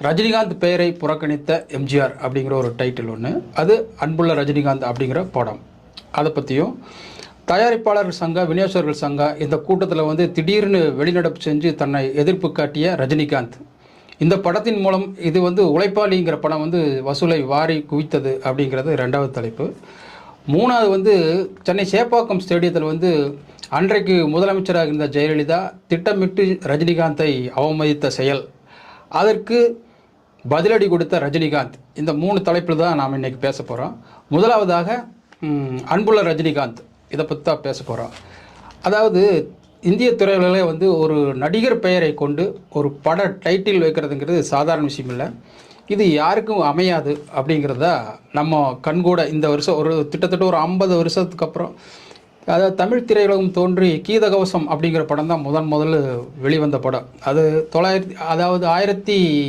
ரஜினிகாந்த் பெயரை புறக்கணித்த எம்ஜிஆர் அப்படிங்கிற ஒரு டைட்டில் ஒன்று, அது அன்புள்ள ரஜினிகாந்த் அப்படிங்கிற படம். அதை பற்றியும், தயாரிப்பாளர்கள் சங்கம், விநியோகஸ்தர்கள் சங்கம் இந்த கூட்டத்தில் வந்து திடீர்னு வெளிநடப்பு செஞ்சு தன்னை எதிர்ப்பு காட்டிய ரஜினிகாந்த், இந்த படத்தின் மூலம் இது வந்து உழைப்பாளிங்கிற படம் வந்து வசூலை வாரி குவித்தது அப்படிங்கிறது ரெண்டாவது தலைப்பு. மூணாவது வந்து சென்னை சேப்பாக்கம் ஸ்டேடியத்தில் வந்து அன்றைக்கு முதலமைச்சராக இருந்த ஜெயலலிதா திட்டமிட்டு ரஜினிகாந்தை அவமதித்த செயல், அதற்கு பதிலடி கொடுத்த ரஜினிகாந்த். இந்த 3 தலைப்பில் தான் நாம் இன்றைக்கி பேச போகிறோம். முதலாவதாக அன்புள்ள ரஜினிகாந்த், இதை பற்றி தான் பேச போகிறோம். அதாவது இந்திய துறைகளிலே வந்து ஒரு நடிகர் பெயரை கொண்டு ஒரு பட டைட்டில் வைக்கிறதுங்கிறது சாதாரண விஷயம் இல்லை. இது யாருக்கும் அமையாது அப்படிங்கிறத நம்ம கண்கூட இந்த வருஷம் கிட்டத்தட்ட ஒரு 50 வருஷத்துக்கு அப்புறம், அதாவது தமிழ் திரையுலகம் தோன்றி கீதகவசம் அப்படிங்கிற படம் தான் முதல்ல வெளிவந்த படம். அது 1900